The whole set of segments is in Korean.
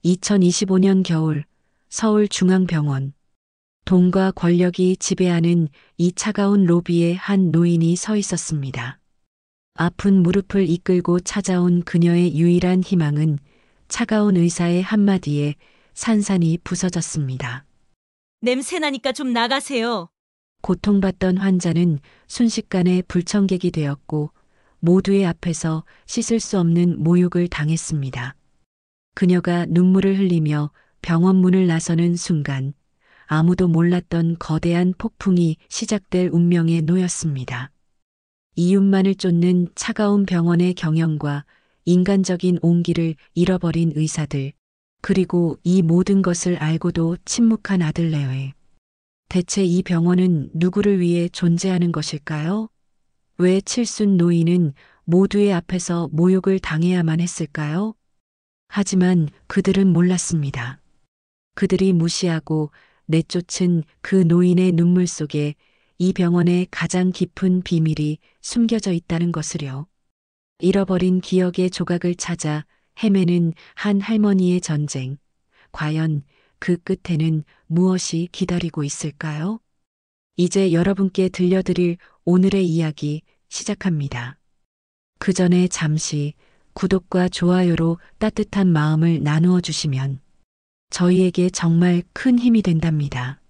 2025년 겨울 서울중앙병원. 돈과 권력이 지배하는 이 차가운 로비에 한 노인이 서 있었습니다. 아픈 무릎을 이끌고 찾아온 그녀의 유일한 희망은 차가운 의사의 한마디에 산산이 부서졌습니다. 냄새나니까 좀 나가세요. 고통받던 환자는 순식간에 불청객이 되었고 모두의 앞에서 씻을 수 없는 모욕을 당했습니다. 그녀가 눈물을 흘리며 병원 문을 나서는 순간 아무도 몰랐던 거대한 폭풍이 시작될 운명에 놓였습니다. 이웃만을 쫓는 차가운 병원의 경영과 인간적인 온기를 잃어버린 의사들, 그리고 이 모든 것을 알고도 침묵한 아들 레오에. 대체 이 병원은 누구를 위해 존재하는 것일까요? 왜 칠순 노인은 모두의 앞에서 모욕을 당해야만 했을까요? 하지만 그들은 몰랐습니다. 그들이 무시하고 내쫓은 그 노인의 눈물 속에 이 병원의 가장 깊은 비밀이 숨겨져 있다는 것을요. 잃어버린 기억의 조각을 찾아 헤매는 한 할머니의 전쟁. 과연 그 끝에는 무엇이 기다리고 있을까요? 이제 여러분께 들려드릴 오늘의 이야기 시작합니다. 그 전에 잠시 구독과 좋아요로 따뜻한 마음을 나누어 주시면 저희에게 정말 큰 힘이 된답니다.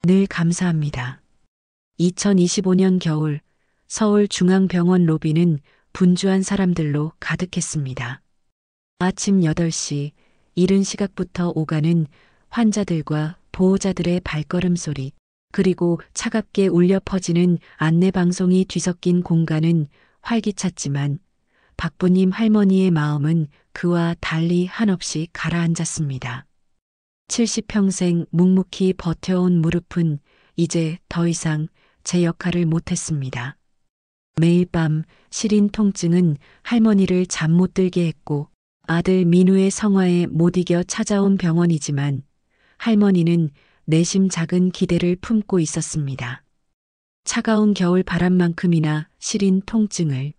늘 감사합니다. 2025년 겨울 서울중앙병원 로비는 분주한 사람들로 가득했습니다. 아침 8시 이른 시각부터 오가는 환자들과 보호자들의 발걸음 소리, 그리고 차갑게 울려 퍼지는 안내방송이 뒤섞인 공간은 활기찼지만 박부님 할머니의 마음은 그와 달리 한없이 가라앉았습니다. 70평생 묵묵히 버텨온 무릎은 이제 더 이상 제 역할을 못했습니다. 매일 밤 시린 통증은 할머니를 잠 못 들게 했고 아들 민우의 성화에 못 이겨 찾아온 병원이지만 할머니는 내심 작은 기대를 품고 있었습니다. 차가운 겨울 바람만큼이나 시린 통증을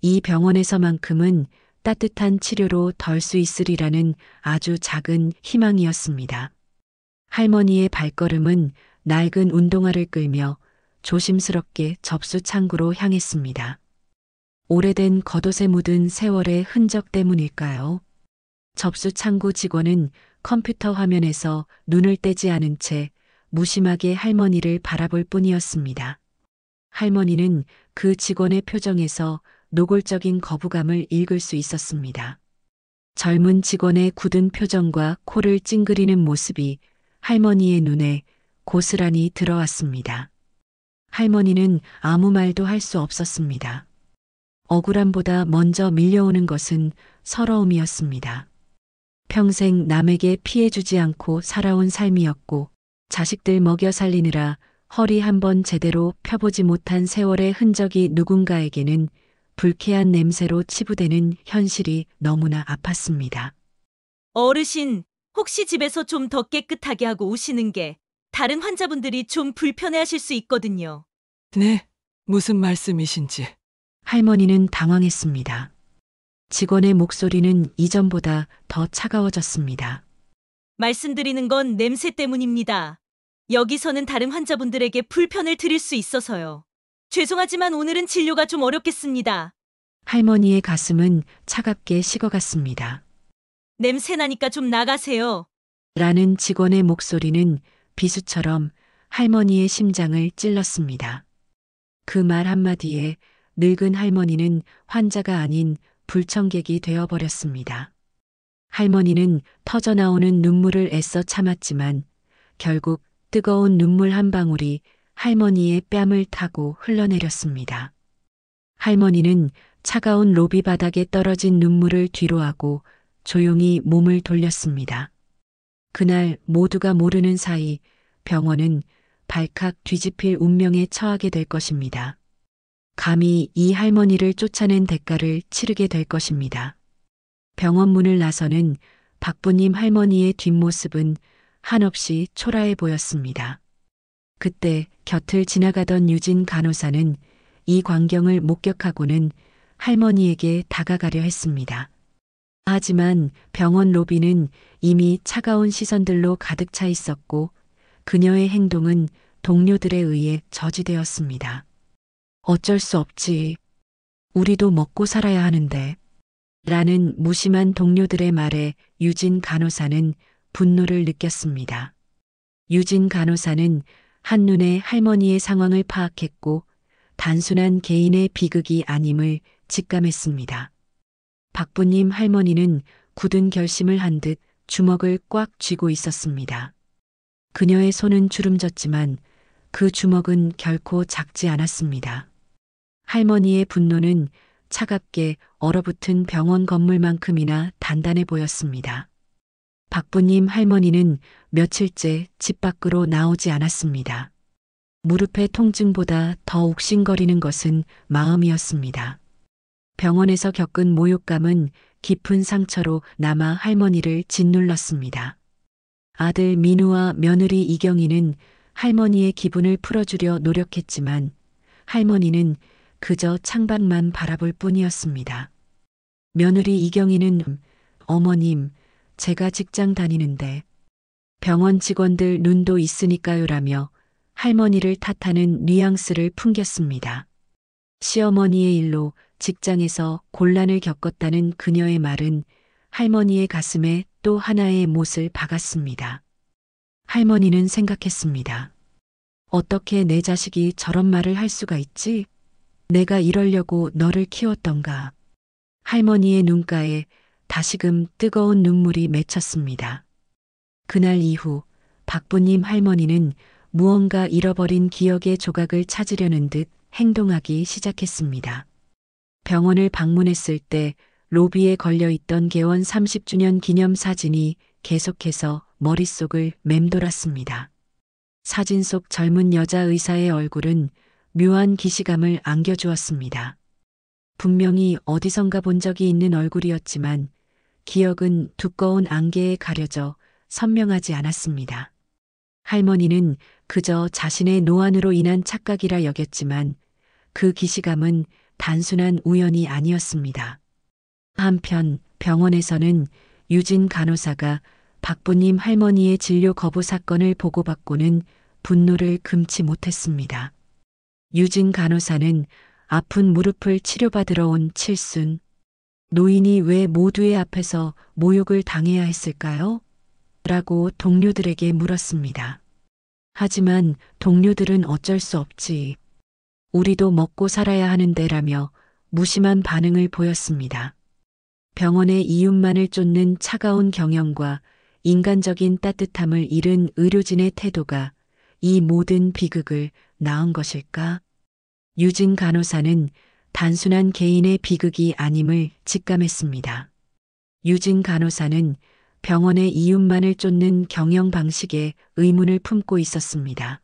이 병원에서만큼은 따뜻한 치료로 덜 수 있으리라는 아주 작은 희망이었습니다. 할머니의 발걸음은 낡은 운동화를 끌며 조심스럽게 접수 창구로 향했습니다. 오래된 겉옷에 묻은 세월의 흔적 때문일까요? 접수 창구 직원은 컴퓨터 화면에서 눈을 떼지 않은 채 무심하게 할머니를 바라볼 뿐이었습니다. 할머니는 그 직원의 표정에서 노골적인 거부감을 읽을 수 있었습니다. 젊은 직원의 굳은 표정과 코를 찡그리는 모습이 할머니의 눈에 고스란히 들어왔습니다. 할머니는 아무 말도 할 수 없었습니다. 억울함보다 먼저 밀려오는 것은 서러움이었습니다. 평생 남에게 피해주지 않고 살아온 삶이었고 자식들 먹여 살리느라 허리 한번 제대로 펴보지 못한 세월의 흔적이 누군가에게는 불쾌한 냄새로 치부되는 현실이 너무나 아팠습니다. 어르신, 혹시 집에서 좀 더 깨끗하게 하고 오시는 게 다른 환자분들이 좀 불편해하실 수 있거든요. 네, 무슨 말씀이신지. 할머니는 당황했습니다. 직원의 목소리는 이전보다 더 차가워졌습니다. 말씀드리는 건 냄새 때문입니다. 여기서는 다른 환자분들에게 불편을 드릴 수 있어서요. 죄송하지만 오늘은 진료가 좀 어렵겠습니다. 할머니의 가슴은 차갑게 식어갔습니다. 냄새나니까 좀 나가세요. 라는 직원의 목소리는 비수처럼 할머니의 심장을 찔렀습니다. 그 말 한마디에 늙은 할머니는 환자가 아닌 불청객이 되어버렸습니다. 할머니는 터져나오는 눈물을 애써 참았지만 결국 뜨거운 눈물 한 방울이 할머니의 뺨을 타고 흘러내렸습니다. 할머니는 차가운 로비 바닥에 떨어진 눈물을 뒤로하고 조용히 몸을 돌렸습니다. 그날 모두가 모르는 사이 병원은 발칵 뒤집힐 운명에 처하게 될 것입니다. 감히 이 할머니를 쫓아낸 대가를 치르게 될 것입니다. 병원 문을 나서는 박부님 할머니의 뒷모습은 한없이 초라해 보였습니다. 그때 곁을 지나가던 유진 간호사는 이 광경을 목격하고는 할머니에게 다가가려 했습니다. 하지만 병원 로비는 이미 차가운 시선들로 가득 차 있었고 그녀의 행동은 동료들에 의해 저지되었습니다. 어쩔 수 없지. 우리도 먹고 살아야 하는데. 라는 무심한 동료들의 말에 유진 간호사는 분노를 느꼈습니다. 유진 간호사는 한눈에 할머니의 상황을 파악했고 단순한 개인의 비극이 아님을 직감했습니다. 박부님 할머니는 굳은 결심을 한 듯 주먹을 꽉 쥐고 있었습니다. 그녀의 손은 주름졌지만 그 주먹은 결코 작지 않았습니다. 할머니의 분노는 차갑게 얼어붙은 병원 건물만큼이나 단단해 보였습니다. 박부님 할머니는 며칠째 집 밖으로 나오지 않았습니다. 무릎의 통증보다 더 욱신거리는 것은 마음이었습니다. 병원에서 겪은 모욕감은 깊은 상처로 남아 할머니를 짓눌렀습니다. 아들 민우와 며느리 이경이는 할머니의 기분을 풀어주려 노력했지만 할머니는 그저 창밖만 바라볼 뿐이었습니다. 며느리 이경이는 어머님, 제가 직장 다니는데 병원 직원들 눈도 있으니까요라며 할머니를 탓하는 뉘앙스를 풍겼습니다. 시어머니의 일로 직장에서 곤란을 겪었다는 그녀의 말은 할머니의 가슴에 또 하나의 못을 박았습니다. 할머니는 생각했습니다. 어떻게 내 자식이 저런 말을 할 수가 있지? 내가 이러려고 너를 키웠던가. 할머니의 눈가에 다시금 뜨거운 눈물이 맺혔습니다. 그날 이후 박부님 할머니는 무언가 잃어버린 기억의 조각을 찾으려는 듯 행동하기 시작했습니다. 병원을 방문했을 때 로비에 걸려있던 개원 30주년 기념 사진이 계속해서 머릿속을 맴돌았습니다. 사진 속 젊은 여자 의사의 얼굴은 묘한 기시감을 안겨주었습니다. 분명히 어디선가 본 적이 있는 얼굴이었지만 기억은 두꺼운 안개에 가려져 선명하지 않았습니다. 할머니는 그저 자신의 노안으로 인한 착각이라 여겼지만 그 기시감은 단순한 우연이 아니었습니다. 한편 병원에서는 유진 간호사가 박부님 할머니의 진료 거부 사건을 보고받고는 분노를 금치 못했습니다. 유진 간호사는 아픈 무릎을 치료받으러 온 칠순, 노인이 왜 모두의 앞에서 모욕을 당해야 했을까요? 라고 동료들에게 물었습니다. 하지만 동료들은 어쩔 수 없지. 우리도 먹고 살아야 하는데라며 무심한 반응을 보였습니다. 병원의 이윤만을 쫓는 차가운 경영과 인간적인 따뜻함을 잃은 의료진의 태도가 이 모든 비극을 낳은 것일까? 유진 간호사는 단순한 개인의 비극이 아님을 직감했습니다. 유진 간호사는 병원의 이윤만을 쫓는 경영 방식에 의문을 품고 있었습니다.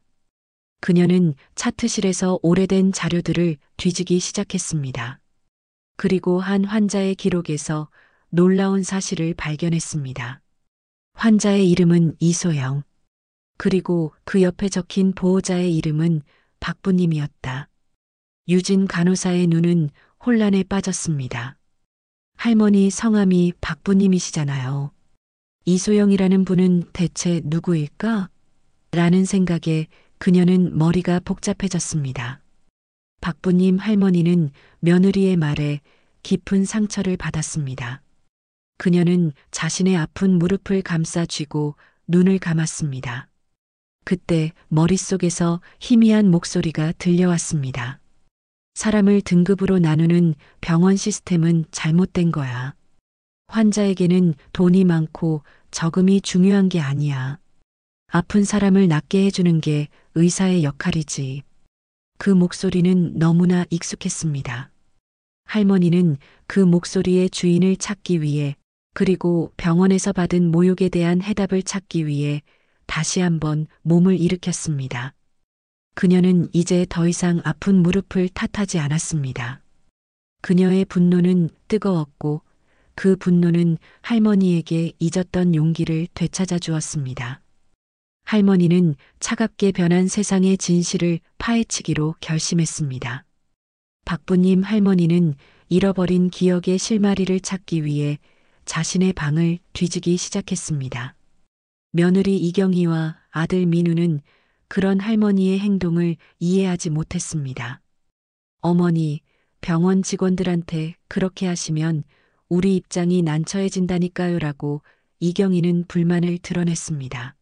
그녀는 차트실에서 오래된 자료들을 뒤지기 시작했습니다. 그리고 한 환자의 기록에서 놀라운 사실을 발견했습니다. 환자의 이름은 이소영. 그리고 그 옆에 적힌 보호자의 이름은 박부님이었다. 유진 간호사의 눈은 혼란에 빠졌습니다. 할머니 성함이 박부님이시잖아요. 이소영이라는 분은 대체 누구일까? 라는 생각에 그녀는 머리가 복잡해졌습니다. 박부님 할머니는 며느리의 말에 깊은 상처를 받았습니다. 그녀는 자신의 아픈 무릎을 감싸 쥐고 눈을 감았습니다. 그때 머릿속에서 희미한 목소리가 들려왔습니다. 사람을 등급으로 나누는 병원 시스템은 잘못된 거야. 환자에게는 돈이 많고 적음이 중요한 게 아니야. 아픈 사람을 낫게 해주는 게 의사의 역할이지. 그 목소리는 너무나 익숙했습니다. 할머니는 그 목소리의 주인을 찾기 위해 그리고 병원에서 받은 모욕에 대한 해답을 찾기 위해 다시 한번 몸을 일으켰습니다. 그녀는 이제 더 이상 아픈 무릎을 탓하지 않았습니다. 그녀의 분노는 뜨거웠고 그 분노는 할머니에게 잊었던 용기를 되찾아 주었습니다. 할머니는 차갑게 변한 세상의 진실을 파헤치기로 결심했습니다. 박부님 할머니는 잃어버린 기억의 실마리를 찾기 위해 자신의 방을 뒤지기 시작했습니다. 며느리 이경희와 아들 민우는 그런 할머니의 행동을 이해하지 못했습니다. 어머니, 병원 직원들한테 그렇게 하시면 우리 입장이 난처해진다니까요라고 이경희는 불만을 드러냈습니다.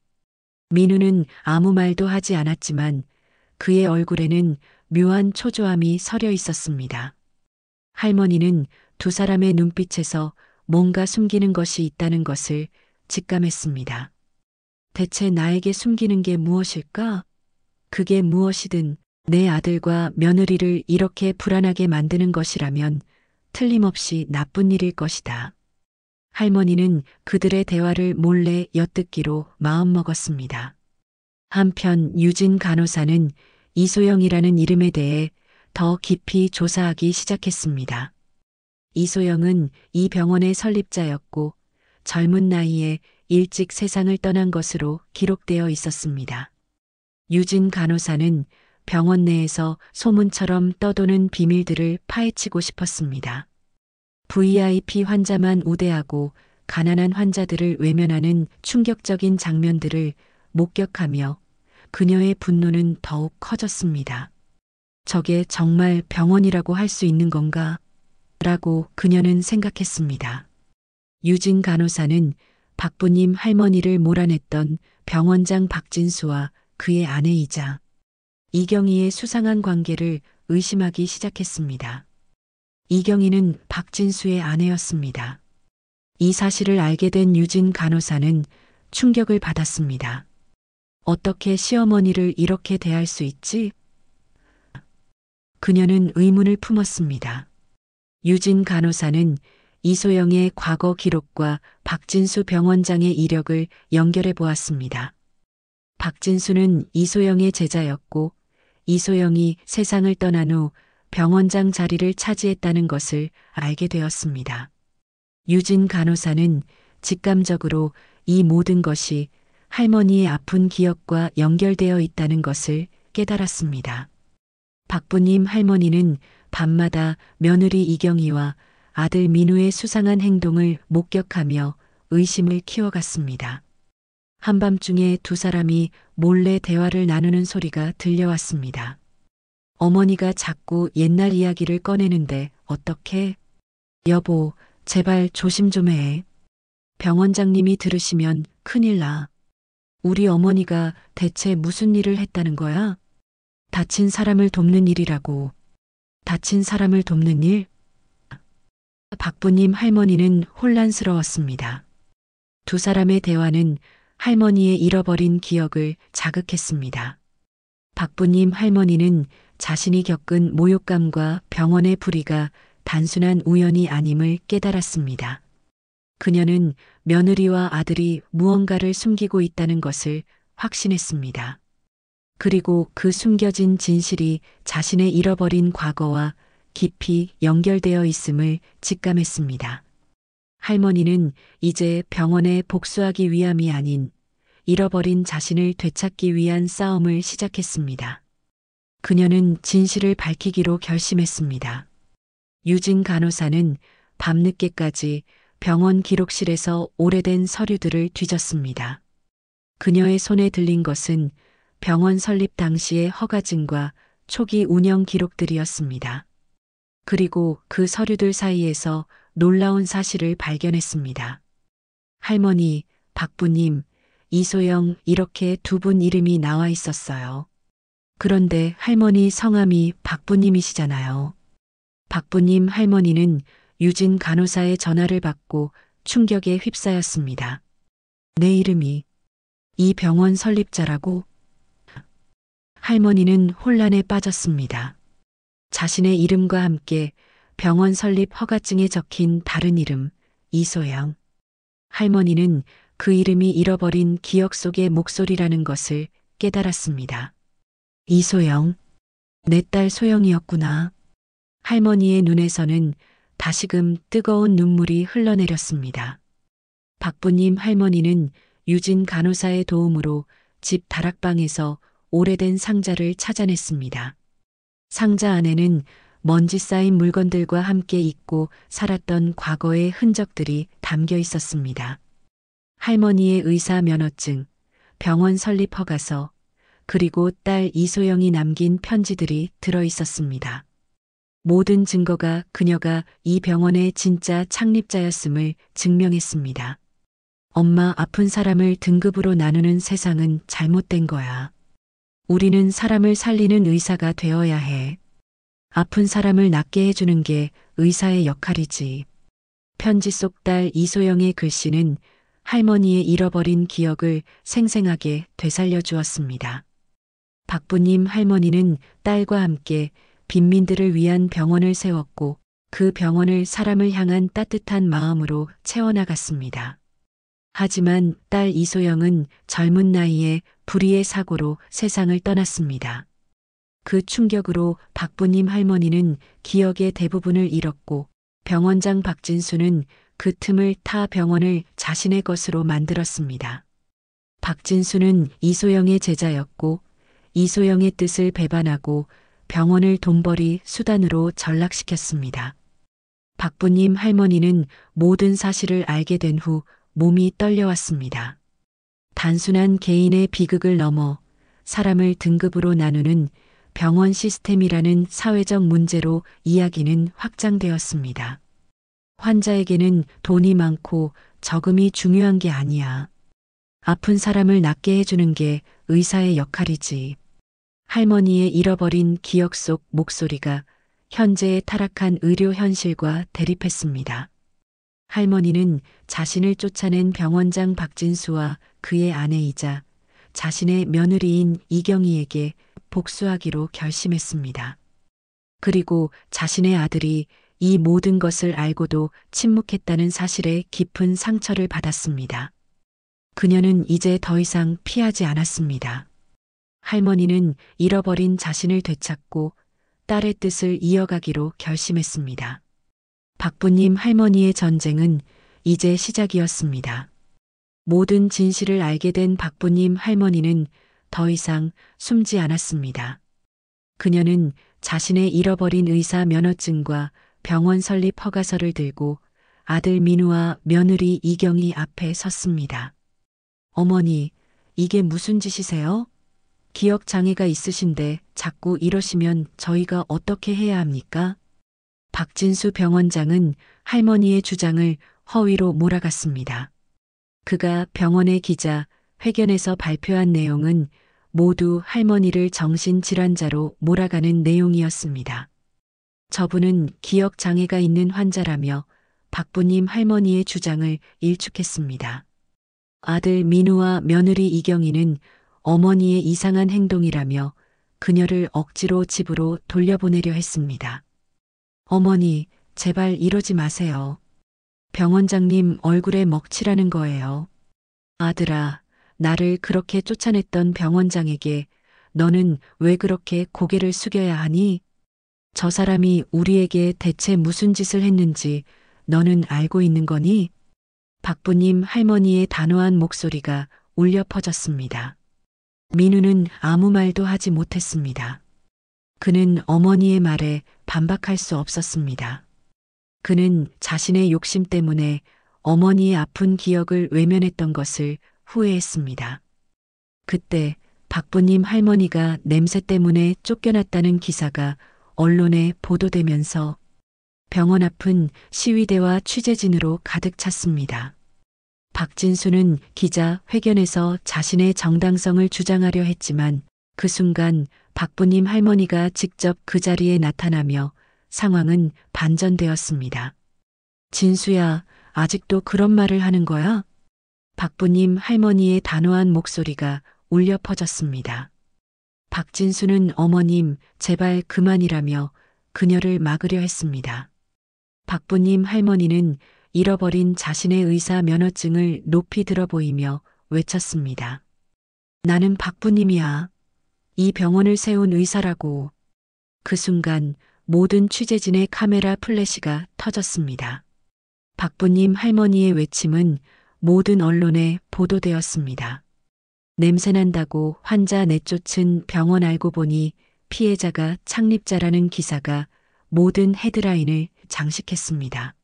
민우는 아무 말도 하지 않았지만 그의 얼굴에는 묘한 초조함이 서려 있었습니다. 할머니는 두 사람의 눈빛에서 뭔가 숨기는 것이 있다는 것을 직감했습니다. 대체 나에게 숨기는 게 무엇일까? 그게 무엇이든 내 아들과 며느리를 이렇게 불안하게 만드는 것이라면 틀림없이 나쁜 일일 것이다. 할머니는 그들의 대화를 몰래 엿듣기로 마음먹었습니다. 한편 유진 간호사는 이소영이라는 이름에 대해 더 깊이 조사하기 시작했습니다. 이소영은 이 병원의 설립자였고 젊은 나이에 일찍 세상을 떠난 것으로 기록되어 있었습니다. 유진 간호사는 병원 내에서 소문처럼 떠도는 비밀들을 파헤치고 싶었습니다. VIP 환자만 우대하고 가난한 환자들을 외면하는 충격적인 장면들을 목격하며 그녀의 분노는 더욱 커졌습니다. 저게 정말 병원이라고 할 수 있는 건가? 라고 그녀는 생각했습니다. 유진 간호사는 박부님 할머니를 몰아냈던 병원장 박진수와 그의 아내이자 이경희의 수상한 관계를 의심하기 시작했습니다. 이경희는 박진수의 아내였습니다. 이 사실을 알게 된 유진 간호사는 충격을 받았습니다. 어떻게 시어머니를 이렇게 대할 수 있지? 그녀는 의문을 품었습니다. 유진 간호사는 이소영의 과거 기록과 박진수 병원장의 이력을 연결해 보았습니다. 박진수는 이소영의 제자였고 이소영이 세상을 떠난 후 병원장 자리를 차지했다는 것을 알게 되었습니다. 유진 간호사는 직감적으로 이 모든 것이 할머니의 아픈 기억과 연결되어 있다는 것을 깨달았습니다. 박부님 할머니는 밤마다 며느리 이경희와 아들 민우의 수상한 행동을 목격하며 의심을 키워갔습니다. 한밤중에 두 사람이 몰래 대화를 나누는 소리가 들려왔습니다. 어머니가 자꾸 옛날 이야기를 꺼내는데 어떡해? 여보, 제발 조심 좀 해. 병원장님이 들으시면 큰일 나. 우리 어머니가 대체 무슨 일을 했다는 거야? 다친 사람을 돕는 일이라고. 다친 사람을 돕는 일? 박부님 할머니는 혼란스러웠습니다. 두 사람의 대화는 할머니의 잃어버린 기억을 자극했습니다. 박부님 할머니는 자신이 겪은 모욕감과 병원의 불의가 단순한 우연이 아님을 깨달았습니다. 그녀는 며느리와 아들이 무언가를 숨기고 있다는 것을 확신했습니다. 그리고 그 숨겨진 진실이 자신의 잃어버린 과거와 깊이 연결되어 있음을 직감했습니다. 할머니는 이제 병원에 복수하기 위함이 아닌 잃어버린 자신을 되찾기 위한 싸움을 시작했습니다. 그녀는 진실을 밝히기로 결심했습니다. 유진 간호사는 밤늦게까지 병원 기록실에서 오래된 서류들을 뒤졌습니다. 그녀의 손에 들린 것은 병원 설립 당시의 허가증과 초기 운영 기록들이었습니다. 그리고 그 서류들 사이에서 놀라운 사실을 발견했습니다. 할머니, 박부님, 이소영 이렇게 두 분 이름이 나와 있었어요. 그런데 할머니 성함이 박부님이시잖아요. 박부님 할머니는 유진 간호사의 전화를 받고 충격에 휩싸였습니다. 내 이름이 이 병원 설립자라고? 할머니는 혼란에 빠졌습니다. 자신의 이름과 함께 병원 설립 허가증에 적힌 다른 이름, 이소영. 할머니는 그 이름이 잃어버린 기억 속의 목소리라는 것을 깨달았습니다. 이소영, 내 딸 소영이었구나. 할머니의 눈에서는 다시금 뜨거운 눈물이 흘러내렸습니다. 박부님 할머니는 유진 간호사의 도움으로 집 다락방에서 오래된 상자를 찾아냈습니다. 상자 안에는 먼지 쌓인 물건들과 함께 잊고 살았던 과거의 흔적들이 담겨 있었습니다. 할머니의 의사 면허증, 병원 설립 허가서, 그리고 딸 이소영이 남긴 편지들이 들어 있었습니다. 모든 증거가 그녀가 이 병원의 진짜 창립자였음을 증명했습니다. 엄마, 아픈 사람을 등급으로 나누는 세상은 잘못된 거야. 우리는 사람을 살리는 의사가 되어야 해. 아픈 사람을 낫게 해주는 게 의사의 역할이지. 편지 속 딸 이소영의 글씨는 할머니의 잃어버린 기억을 생생하게 되살려 주었습니다. 박부님 할머니는 딸과 함께 빈민들을 위한 병원을 세웠고 그 병원을 사람을 향한 따뜻한 마음으로 채워나갔습니다. 하지만 딸 이소영은 젊은 나이에 불의의 사고로 세상을 떠났습니다. 그 충격으로 박부님 할머니는 기억의 대부분을 잃었고 병원장 박진수는 그 틈을 타 병원을 자신의 것으로 만들었습니다. 박진수는 이소영의 제자였고 이소영의 뜻을 배반하고 병원을 돈벌이 수단으로 전락시켰습니다. 박부님 할머니는 모든 사실을 알게 된 후 몸이 떨려왔습니다. 단순한 개인의 비극을 넘어 사람을 등급으로 나누는 병원 시스템이라는 사회적 문제로 이야기는 확장되었습니다. 환자에게는 돈이 많고 적음이 중요한 게 아니야. 아픈 사람을 낫게 해주는 게 의사의 역할이지. 할머니의 잃어버린 기억 속 목소리가 현재의 타락한 의료 현실과 대립했습니다. 할머니는 자신을 쫓아낸 병원장 박진수와 그의 아내이자 자신의 며느리인 이경희에게 복수하기로 결심했습니다. 그리고 자신의 아들이 이 모든 것을 알고도 침묵했다는 사실에 깊은 상처를 받았습니다. 그녀는 이제 더 이상 피하지 않았습니다. 할머니는 잃어버린 자신을 되찾고 딸의 뜻을 이어가기로 결심했습니다. 박부님 할머니의 전쟁은 이제 시작이었습니다. 모든 진실을 알게 된 박부님 할머니는 더 이상 숨지 않았습니다. 그녀는 자신의 잃어버린 의사 면허증과 병원 설립 허가서를 들고 아들 민우와 며느리 이경희 앞에 섰습니다. 어머니, 이게 무슨 짓이세요? 기억 장애가 있으신데 자꾸 이러시면 저희가 어떻게 해야 합니까? 박진수 병원장은 할머니의 주장을 허위로 몰아갔습니다. 그가 병원의 기자 회견에서 발표한 내용은 모두 할머니를 정신질환자로 몰아가는 내용이었습니다. 저분은 기억 장애가 있는 환자라며 박부님 할머니의 주장을 일축했습니다. 아들 민우와 며느리 이경희는 어머니의 이상한 행동이라며 그녀를 억지로 집으로 돌려보내려 했습니다. 어머니, 제발 이러지 마세요. 병원장님 얼굴에 먹칠하는 거예요. 아들아, 나를 그렇게 쫓아냈던 병원장에게 너는 왜 그렇게 고개를 숙여야 하니? 저 사람이 우리에게 대체 무슨 짓을 했는지 너는 알고 있는 거니? 박부님 할머니의 단호한 목소리가 울려 퍼졌습니다. 민우는 아무 말도 하지 못했습니다. 그는 어머니의 말에 반박할 수 없었습니다. 그는 자신의 욕심 때문에 어머니의 아픈 기억을 외면했던 것을 후회했습니다. 그때 박부님 할머니가 냄새 때문에 쫓겨났다는 기사가 언론에 보도되면서 병원 앞은 시위대와 취재진으로 가득 찼습니다. 박진수는 기자 회견에서 자신의 정당성을 주장하려 했지만 그 순간 박부님 할머니가 직접 그 자리에 나타나며 상황은 반전되었습니다. 진수야, 아직도 그런 말을 하는 거야? 박부님 할머니의 단호한 목소리가 울려 퍼졌습니다. 박진수는 어머님, 제발 그만이라며 그녀를 막으려 했습니다. 박부님 할머니는 잃어버린 자신의 의사 면허증을 높이 들어 보이며 외쳤습니다. 나는 박부님이야. 이 병원을 세운 의사라고. 그 순간 모든 취재진의 카메라 플래시가 터졌습니다. 박부님 할머니의 외침은 모든 언론에 보도되었습니다. 냄새난다고 환자 내쫓은 병원 알고 보니 피해자가 창립자라는 기사가 모든 헤드라인을 장식했습니다.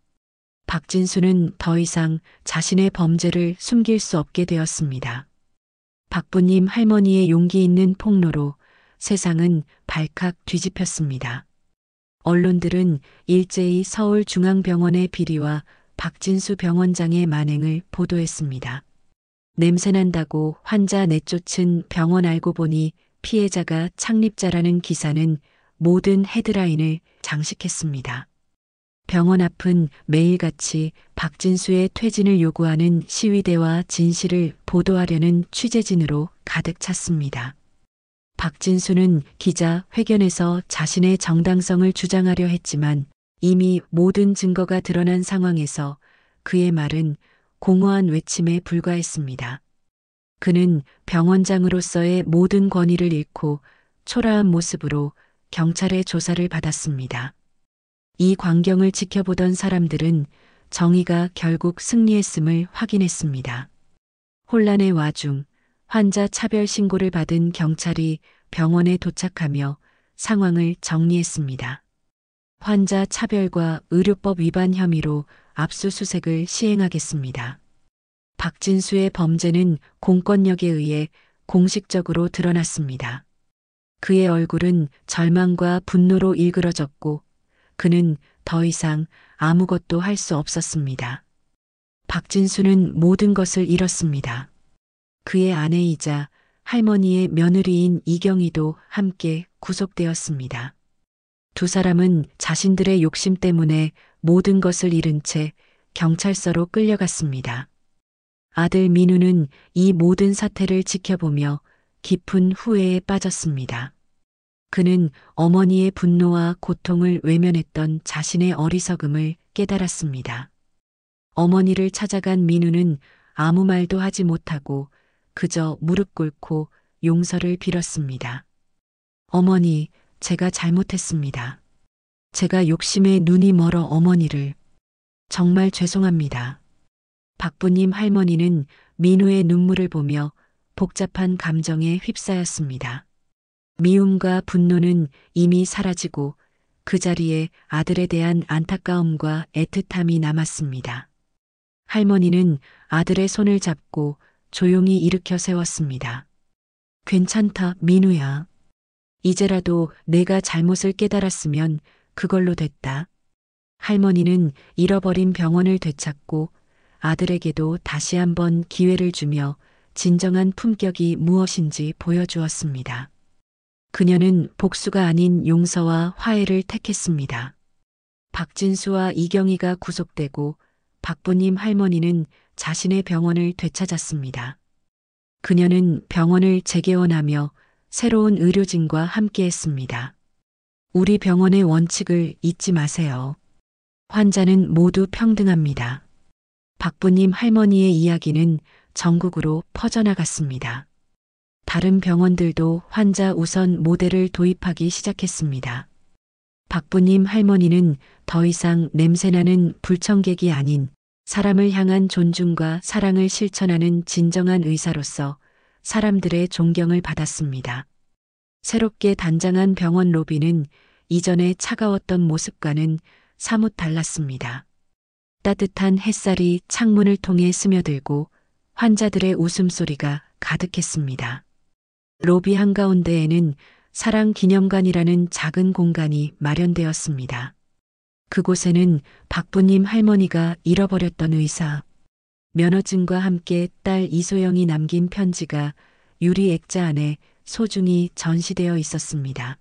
박진수는 더 이상 자신의 범죄를 숨길 수 없게 되었습니다. 박부님 할머니의 용기 있는 폭로로 세상은 발칵 뒤집혔습니다. 언론들은 일제히 서울중앙병원의 비리와 박진수 병원장의 만행을 보도했습니다. 냄새난다고 환자 내쫓은 병원 알고 보니 피해자가 창립자라는 기사는 모든 헤드라인을 장식했습니다. 병원 앞은 매일같이 박진수의 퇴진을 요구하는 시위대와 진실을 보도하려는 취재진으로 가득 찼습니다. 박진수는 기자 회견에서 자신의 정당성을 주장하려 했지만 이미 모든 증거가 드러난 상황에서 그의 말은 공허한 외침에 불과했습니다. 그는 병원장으로서의 모든 권위를 잃고 초라한 모습으로 경찰의 조사를 받았습니다. 이 광경을 지켜보던 사람들은 정의가 결국 승리했음을 확인했습니다. 혼란의 와중 환자 차별 신고를 받은 경찰이 병원에 도착하며 상황을 정리했습니다. 환자 차별과 의료법 위반 혐의로 압수수색을 시행하겠습니다. 박진수의 범죄는 공권력에 의해 공식적으로 드러났습니다. 그의 얼굴은 절망과 분노로 일그러졌고 그는 더 이상 아무것도 할 수 없었습니다. 박진수는 모든 것을 잃었습니다. 그의 아내이자 할머니의 며느리인 이경희도 함께 구속되었습니다. 두 사람은 자신들의 욕심 때문에 모든 것을 잃은 채 경찰서로 끌려갔습니다. 아들 민우는 이 모든 사태를 지켜보며 깊은 후회에 빠졌습니다. 그는 어머니의 분노와 고통을 외면했던 자신의 어리석음을 깨달았습니다. 어머니를 찾아간 민우는 아무 말도 하지 못하고 그저 무릎 꿇고 용서를 빌었습니다. 어머니, 제가 잘못했습니다. 제가 욕심에 눈이 멀어 어머니를. 정말 죄송합니다. 박부님 할머니는 민우의 눈물을 보며 복잡한 감정에 휩싸였습니다. 미움과 분노는 이미 사라지고 그 자리에 아들에 대한 안타까움과 애틋함이 남았습니다. 할머니는 아들의 손을 잡고 조용히 일으켜 세웠습니다. 괜찮다, 민우야. 이제라도 내가 잘못을 깨달았으면 그걸로 됐다. 할머니는 잃어버린 병원을 되찾고 아들에게도 다시 한번 기회를 주며 진정한 품격이 무엇인지 보여주었습니다. 그녀는 복수가 아닌 용서와 화해를 택했습니다. 박진수와 이경희가 구속되고 박부님 할머니는 자신의 병원을 되찾았습니다. 그녀는 병원을 재개원하며 새로운 의료진과 함께했습니다. 우리 병원의 원칙을 잊지 마세요. 환자는 모두 평등합니다. 박부님 할머니의 이야기는 전국으로 퍼져나갔습니다. 다른 병원들도 환자 우선 모델을 도입하기 시작했습니다. 박부님 할머니는 더 이상 냄새나는 불청객이 아닌 사람을 향한 존중과 사랑을 실천하는 진정한 의사로서 사람들의 존경을 받았습니다. 새롭게 단장한 병원 로비는 이전에 차가웠던 모습과는 사뭇 달랐습니다. 따뜻한 햇살이 창문을 통해 스며들고 환자들의 웃음소리가 가득했습니다. 로비 한가운데에는 사랑기념관이라는 작은 공간이 마련되었습니다. 그곳에는 박부님 할머니가 잃어버렸던 의사, 면허증과 함께 딸 이소영이 남긴 편지가 유리 액자 안에 소중히 전시되어 있었습니다.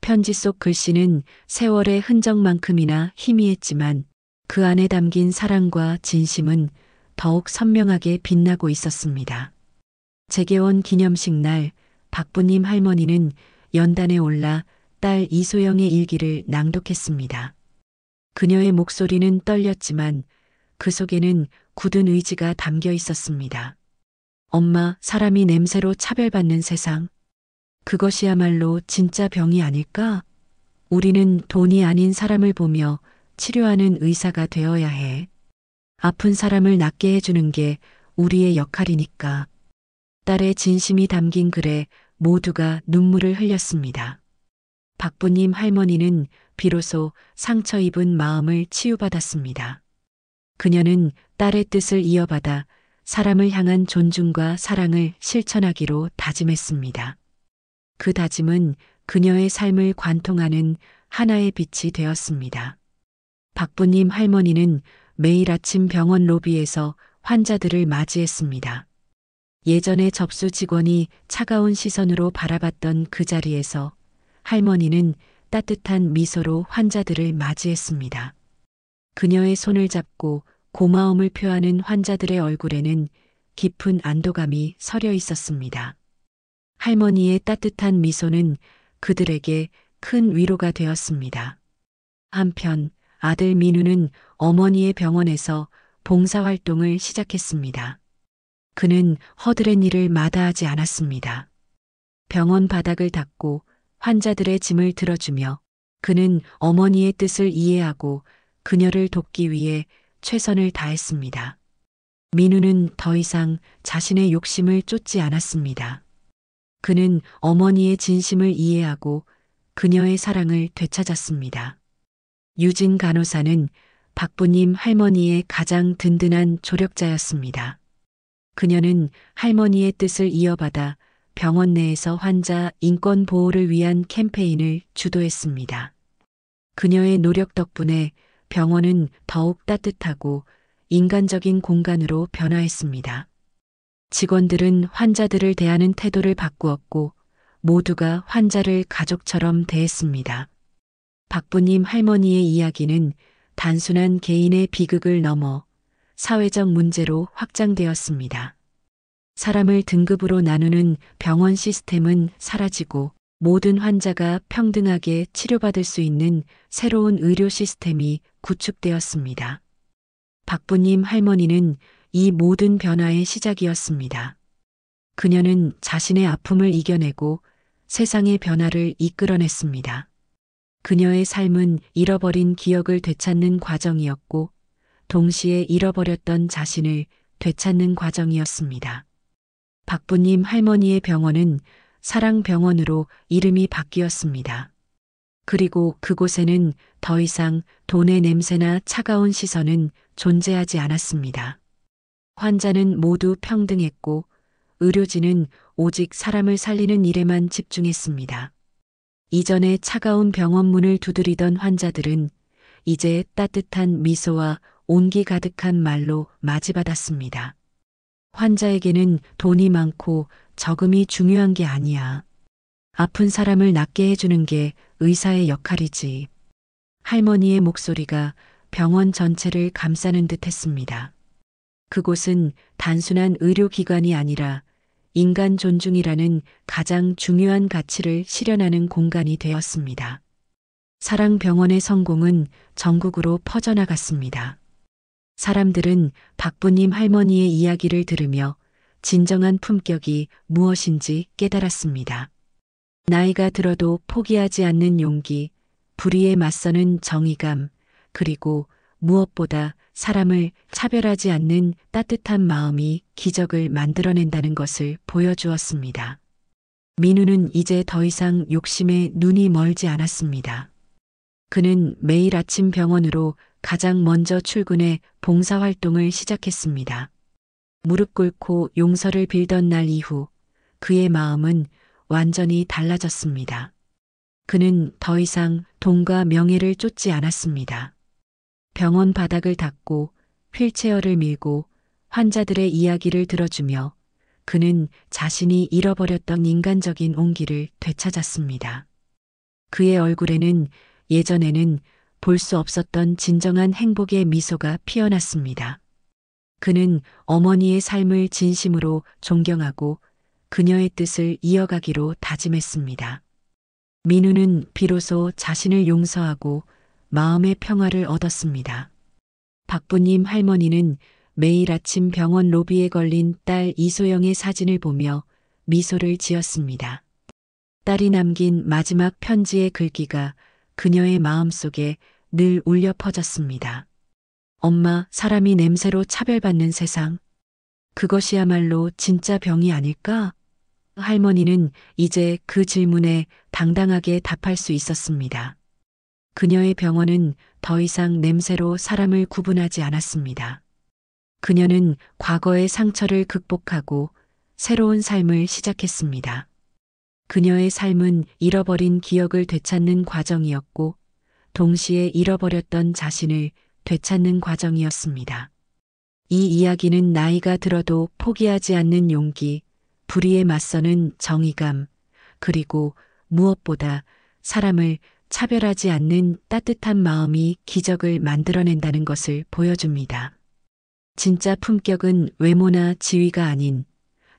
편지 속 글씨는 세월의 흔적만큼이나 희미했지만 그 안에 담긴 사랑과 진심은 더욱 선명하게 빛나고 있었습니다. 재개원 기념식 날 박부님 할머니는 연단에 올라 딸 이소영의 일기를 낭독했습니다. 그녀의 목소리는 떨렸지만 그 속에는 굳은 의지가 담겨 있었습니다. 엄마, 사람이 냄새로 차별받는 세상. 그것이야말로 진짜 병이 아닐까? 우리는 돈이 아닌 사람을 보며 치료하는 의사가 되어야 해. 아픈 사람을 낫게 해주는 게 우리의 역할이니까. 딸의 진심이 담긴 글에 모두가 눈물을 흘렸습니다. 박부님 할머니는 비로소 상처 입은 마음을 치유받았습니다. 그녀는 딸의 뜻을 이어받아 사람을 향한 존중과 사랑을 실천하기로 다짐했습니다. 그 다짐은 그녀의 삶을 관통하는 하나의 빛이 되었습니다. 박부님 할머니는 매일 아침 병원 로비에서 환자들을 맞이했습니다. 예전에 접수 직원이 차가운 시선으로 바라봤던 그 자리에서 할머니는 따뜻한 미소로 환자들을 맞이했습니다. 그녀의 손을 잡고 고마움을 표하는 환자들의 얼굴에는 깊은 안도감이 서려 있었습니다. 할머니의 따뜻한 미소는 그들에게 큰 위로가 되었습니다. 한편 아들 민우는 어머니의 병원에서 봉사활동을 시작했습니다. 그는 허드렛 일을 마다하지 않았습니다. 병원 바닥을 닦고 환자들의 짐을 들어주며 그는 어머니의 뜻을 이해하고 그녀를 돕기 위해 최선을 다했습니다. 민우는 더 이상 자신의 욕심을 쫓지 않았습니다. 그는 어머니의 진심을 이해하고 그녀의 사랑을 되찾았습니다. 유진 간호사는 박부님 할머니의 가장 든든한 조력자였습니다. 그녀는 할머니의 뜻을 이어받아 병원 내에서 환자 인권 보호를 위한 캠페인을 주도했습니다. 그녀의 노력 덕분에 병원은 더욱 따뜻하고 인간적인 공간으로 변화했습니다. 직원들은 환자들을 대하는 태도를 바꾸었고 모두가 환자를 가족처럼 대했습니다. 박부님 할머니의 이야기는 단순한 개인의 비극을 넘어 사회적 문제로 확장되었습니다. 사람을 등급으로 나누는 병원 시스템은 사라지고 모든 환자가 평등하게 치료받을 수 있는 새로운 의료 시스템이 구축되었습니다. 박부님 할머니는 이 모든 변화의 시작이었습니다. 그녀는 자신의 아픔을 이겨내고 세상의 변화를 이끌어냈습니다. 그녀의 삶은 잃어버린 기억을 되찾는 과정이었고 동시에 잃어버렸던 자신을 되찾는 과정이었습니다. 박부님 할머니의 병원은 사랑병원으로 이름이 바뀌었습니다. 그리고 그곳에는 더 이상 돈의 냄새나 차가운 시선은 존재하지 않았습니다. 환자는 모두 평등했고 의료진은 오직 사람을 살리는 일에만 집중했습니다. 이전에 차가운 병원 문을 두드리던 환자들은 이제 따뜻한 미소와 온기 가득한 말로 맞이받았습니다. 환자에게는 돈이 많고 적음이 중요한 게 아니야. 아픈 사람을 낫게 해주는 게 의사의 역할이지. 할머니의 목소리가 병원 전체를 감싸는 듯 했습니다. 그곳은 단순한 의료기관이 아니라 인간 존중이라는 가장 중요한 가치를 실현하는 공간이 되었습니다. 사랑병원의 성공은 전국으로 퍼져나갔습니다. 사람들은 박부님 할머니의 이야기를 들으며 진정한 품격이 무엇인지 깨달았습니다. 나이가 들어도 포기하지 않는 용기, 불의에 맞서는 정의감, 그리고 무엇보다 사람을 차별하지 않는 따뜻한 마음이 기적을 만들어낸다는 것을 보여주었습니다. 민우는 이제 더 이상 욕심에 눈이 멀지 않았습니다. 그는 매일 아침 병원으로 가장 먼저 출근해 봉사활동을 시작했습니다. 무릎 꿇고 용서를 빌던 날 이후 그의 마음은 완전히 달라졌습니다. 그는 더 이상 돈과 명예를 쫓지 않았습니다. 병원 바닥을 닦고 휠체어를 밀고 환자들의 이야기를 들어주며 그는 자신이 잃어버렸던 인간적인 온기를 되찾았습니다. 그의 얼굴에는 예전에는 볼 수 없었던 진정한 행복의 미소가 피어났습니다. 그는 어머니의 삶을 진심으로 존경하고 그녀의 뜻을 이어가기로 다짐했습니다. 민우는 비로소 자신을 용서하고 마음의 평화를 얻었습니다. 박부님 할머니는 매일 아침 병원 로비에 걸린 딸 이소영의 사진을 보며 미소를 지었습니다. 딸이 남긴 마지막 편지의 글귀가 그녀의 마음속에 늘 울려 퍼졌습니다. 엄마, 사람이 냄새로 차별받는 세상. 그것이야말로 진짜 병이 아닐까? 할머니는 이제 그 질문에 당당하게 답할 수 있었습니다. 그녀의 병원은 더 이상 냄새로 사람을 구분하지 않았습니다. 그녀는 과거의 상처를 극복하고 새로운 삶을 시작했습니다. 그녀의 삶은 잃어버린 기억을 되찾는 과정이었고, 동시에 잃어버렸던 자신을 되찾는 과정이었습니다. 이 이야기는 나이가 들어도 포기하지 않는 용기, 불의에 맞서는 정의감, 그리고 무엇보다 사람을 차별하지 않는 따뜻한 마음이 기적을 만들어낸다는 것을 보여줍니다. 진짜 품격은 외모나 지위가 아닌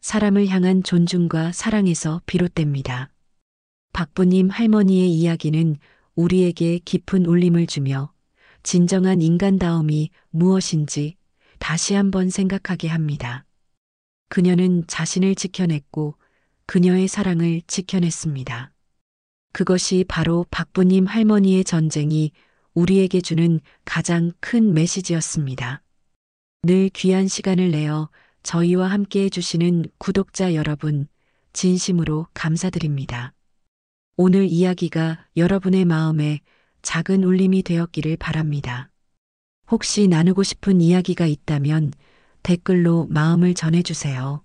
사람을 향한 존중과 사랑에서 비롯됩니다. 박부님 할머니의 이야기는 우리에게 깊은 울림을 주며 진정한 인간다움이 무엇인지 다시 한번 생각하게 합니다. 그녀는 자신을 지켜냈고 그녀의 사랑을 지켜냈습니다. 그것이 바로 박부님 할머니의 전쟁이 우리에게 주는 가장 큰 메시지였습니다. 늘 귀한 시간을 내어 저희와 함께 해주시는 구독자 여러분, 진심으로 감사드립니다. 오늘 이야기가 여러분의 마음에 작은 울림이 되었기를 바랍니다. 혹시 나누고 싶은 이야기가 있다면 댓글로 마음을 전해주세요.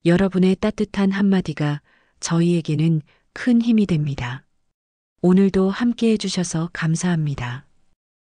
여러분의 따뜻한 한마디가 저희에게는 큰 힘이 됩니다. 오늘도 함께 해주셔서 감사합니다.